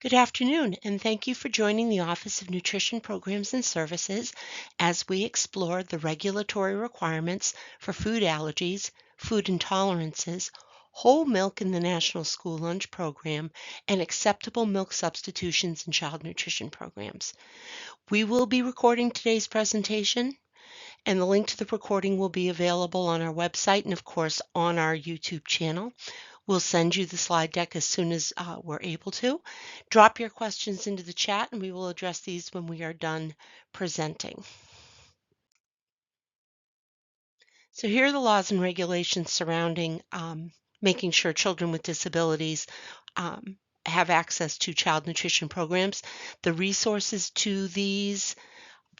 Good afternoon, and thank you for joining the Office of Nutrition Programs and Services as we explore the regulatory requirements for food allergies, food intolerances, whole milk in the National School Lunch Program, and acceptable milk substitutions in child nutrition programs. We will be recording today's presentation, and the link to the recording will be available on our website and, of course, on our YouTube channel. We'll send you the slide deck as soon as we're able to. Drop your questions into the chat and we will address these when we are done presenting. So here are the laws and regulations surrounding making sure children with disabilities have access to child nutrition programs. The resources to these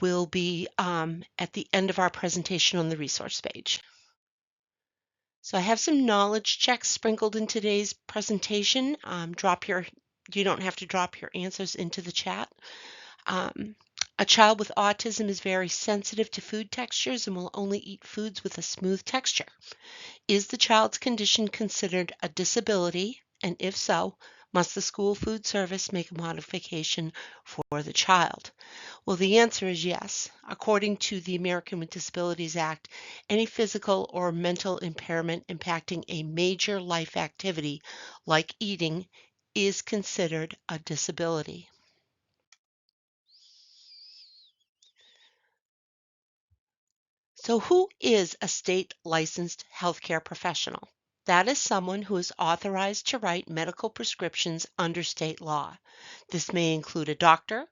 will be at the end of our presentation on the resource page. So I have some knowledge checks sprinkled in today's presentation. You don't have to drop your answers into the chat. A child with autism is very sensitive to food textures and will only eat foods with a smooth texture. Is the child's condition considered a disability? And if so, must the school food service make a modification for the child? Well, the answer is yes. According to the American with Disabilities Act, any physical or mental impairment impacting a major life activity like eating is considered a disability. So who is a state licensed healthcare professional? That is someone who is authorized to write medical prescriptions under state law. This may include a doctor,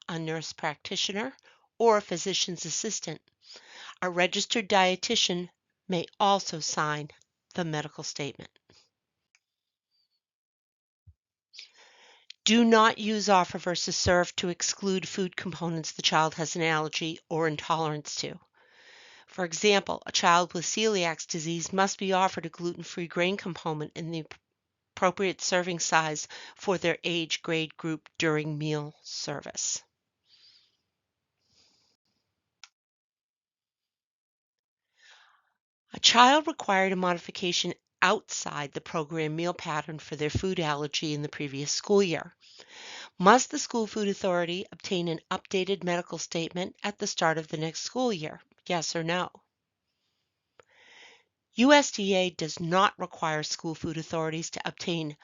a nurse practitioner, or a physician's assistant. A registered dietitian may also sign the medical statement. Do not use offer versus serve to exclude food components the child has an allergy or intolerance to. For example, a child with celiac disease must be offered a gluten-free grain component in the appropriate serving size for their age grade group during meal service. A child required a modification outside the program meal pattern for their food allergy in the previous school year. Must the school food authority obtain an updated medical statement at the start of the next school year? Yes or no? USDA does not require school food authorities to obtain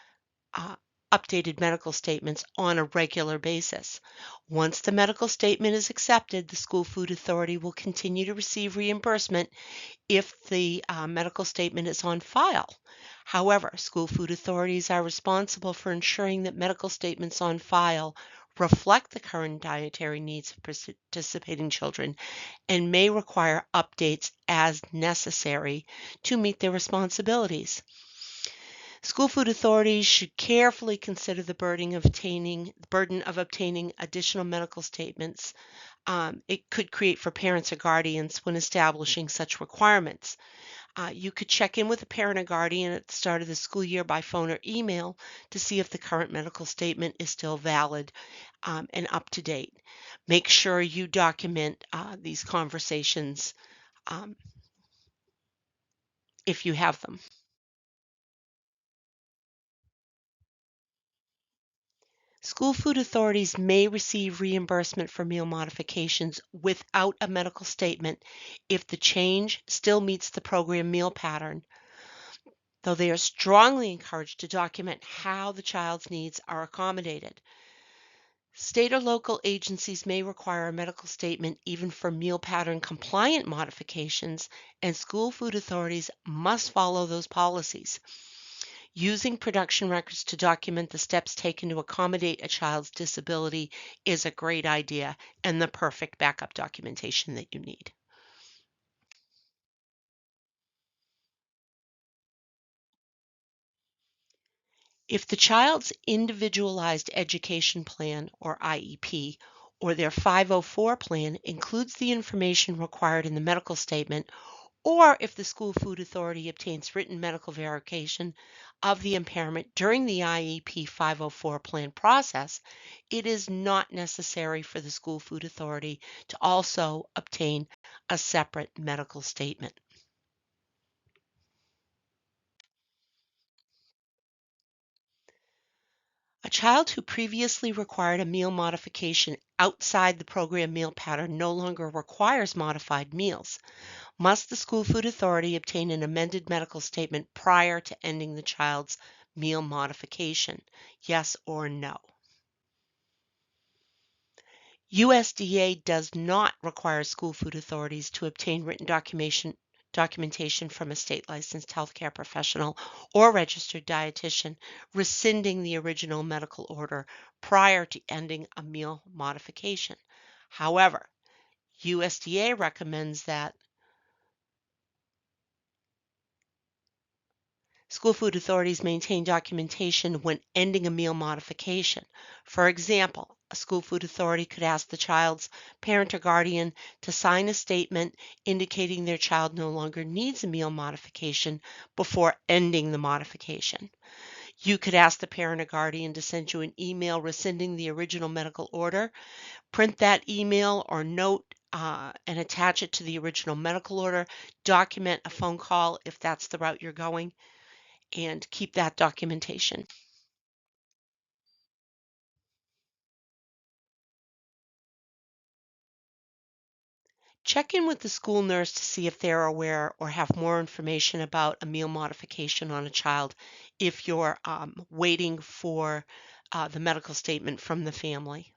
uh, updated medical statements on a regular basis. Once the medical statement is accepted, the school food authority will continue to receive reimbursement if the medical statement is on file. However, school food authorities are responsible for ensuring that medical statements on file reflect the current dietary needs of participating children and may require updates as necessary to meet their responsibilities. School food authorities should carefully consider the burden of obtaining additional medical statements it could create for parents or guardians when establishing such requirements. You could check in with a parent or guardian at the start of the school year by phone or email to see if the current medical statement is still valid and up to date. Make sure you document these conversations if you have them. School food authorities may receive reimbursement for meal modifications without a medical statement if the change still meets the program meal pattern, though they are strongly encouraged to document how the child's needs are accommodated. State or local agencies may require a medical statement even for meal pattern compliant modifications, and school food authorities must follow those policies. Using production records to document the steps taken to accommodate a child's disability is a great idea and the perfect backup documentation that you need. If the child's individualized education plan, or IEP, or their 504 plan includes the information required in the medical statement, or if the school food authority obtains written medical verification of the impairment during the IEP 504 plan process, it is not necessary for the school food authority to also obtain a separate medical statement. A A child who previously required a meal modification outside the program meal pattern no longer requires modified meals. Must the school food authority obtain an amended medical statement prior to ending the child's meal modification? Yes or no? USDA does not require school food authorities to obtain written documentation from a state licensed healthcare professional or registered dietitian rescinding the original medical order prior to ending a meal modification. However, USDA recommends that school food authorities maintain documentation when ending a meal modification. For example, a school food authority could ask the child's parent or guardian to sign a statement indicating their child no longer needs a meal modification before ending the modification. You could ask the parent or guardian to send you an email rescinding the original medical order. Print that email or note and attach it to the original medical order. Document a phone call if that's the route you're going, and keep that documentation. Check in with the school nurse to see if they're aware or have more information about a meal modification on a child if you're waiting for the medical statement from the family.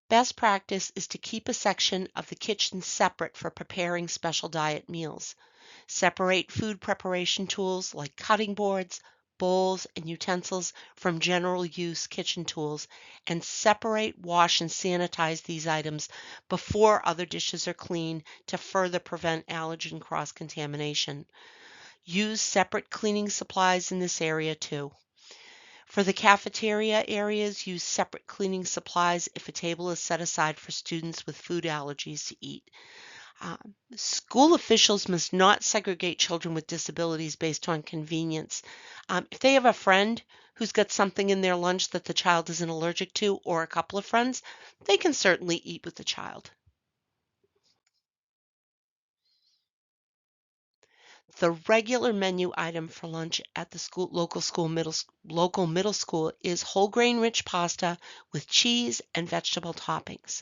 Best practice is to keep a section of the kitchen separate for preparing special diet meals. Separate food preparation tools like cutting boards, bowls, and utensils from general use kitchen tools, and separate, wash, and sanitize these items before other dishes are cleaned to further prevent allergen cross-contamination. Use separate cleaning supplies in this area too. For the cafeteria areas, use separate cleaning supplies if a table is set aside for students with food allergies to eat. School officials must not segregate children with disabilities based on convenience. If they have a friend who's got something in their lunch that the child isn't allergic to, or a couple of friends, they can certainly eat with the child. The regular menu item for lunch at the local middle school is whole grain rich pasta with cheese and vegetable toppings.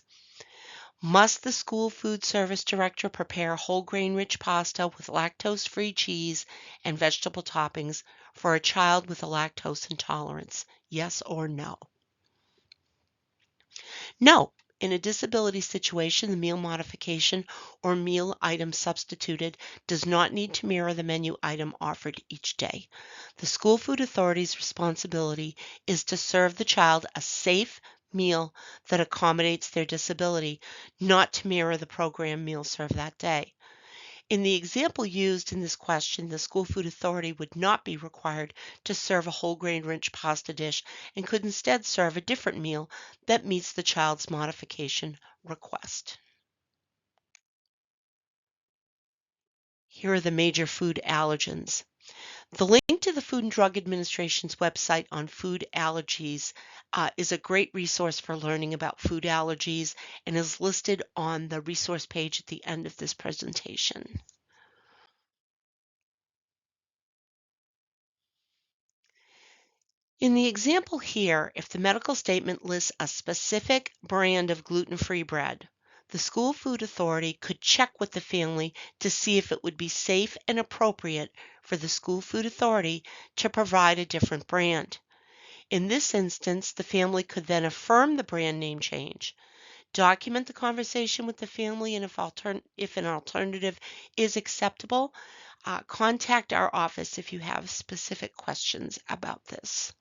Must the school food service director prepare whole grain rich pasta with lactose-free cheese and vegetable toppings for a child with a lactose intolerance? Yes or no? No. In a disability situation, the meal modification or meal item substituted does not need to mirror the menu item offered each day. The school food authority's responsibility is to serve the child a safe meal that accommodates their disability, not to mirror the program meal served that day. In the example used in this question, the school food authority would not be required to serve a whole grain rich pasta dish and could instead serve a different meal that meets the child's modification request. Here are the major food allergens. The link to the Food and Drug Administration's website on food allergies is a great resource for learning about food allergies and is listed on the resource page at the end of this presentation. In the example here, if the medical statement lists a specific brand of gluten-free bread, the school food authority could check with the family to see if it would be safe and appropriate for the school food authority to provide a different brand. In this instance, the family could then affirm the brand name change. Document the conversation with the family, and if an alternative is acceptable, contact our office if you have specific questions about this.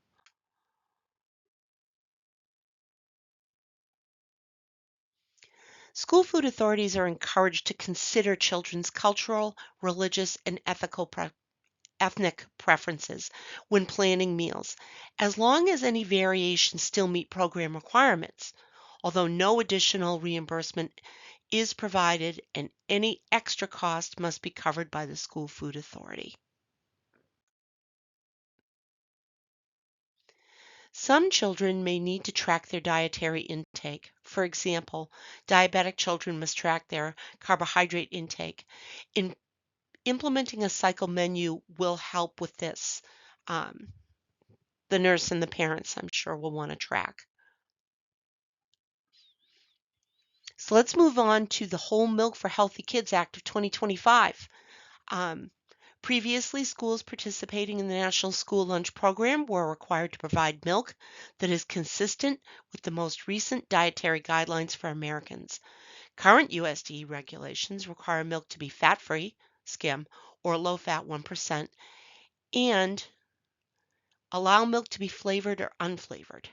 School food authorities are encouraged to consider children's cultural, religious, and ethnic preferences when planning meals, as long as any variations still meet program requirements, although no additional reimbursement is provided and any extra cost must be covered by the school food authority. Some children may need to track their dietary intake. For example, diabetic children must track their carbohydrate intake. In implementing a cycle menu will help with this. Um, the nurse and the parents, I'm sure, will want to track. So let's move on to the Whole Milk for Healthy Kids Act of 2025. Um, Previously, schools participating in the National School Lunch Program were required to provide milk that is consistent with the most recent dietary guidelines for Americans. Current USDA regulations require milk to be fat-free, skim, or low-fat 1%, and allow milk to be flavored or unflavored.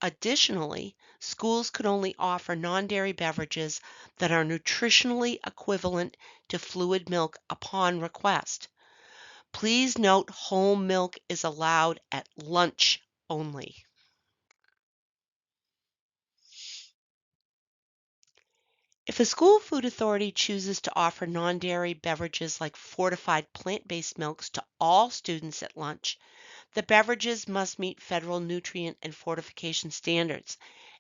Additionally, schools could only offer non-dairy beverages that are nutritionally equivalent to fluid milk upon request. Please note whole milk is allowed at lunch only. If a school food authority chooses to offer non-dairy beverages like fortified plant-based milks to all students at lunch, the beverages must meet federal nutrient and fortification standards.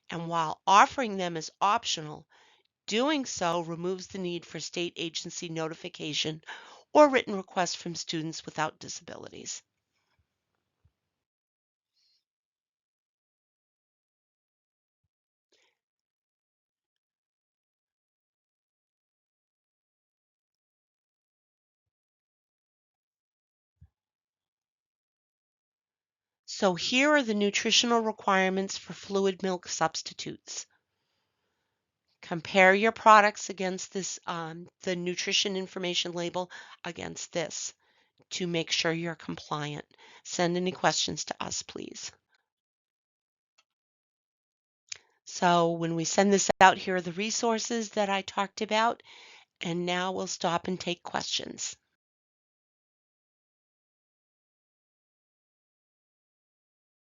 And while offering them is optional, doing so removes the need for state agency notification or written requests from students without disabilities. So here are the nutritional requirements for fluid milk substitutes. Compare your products against this, the nutrition information label against this to make sure you're compliant. Send any questions to us, please. So when we send this out, here are the resources that I talked about, and now we'll stop and take questions.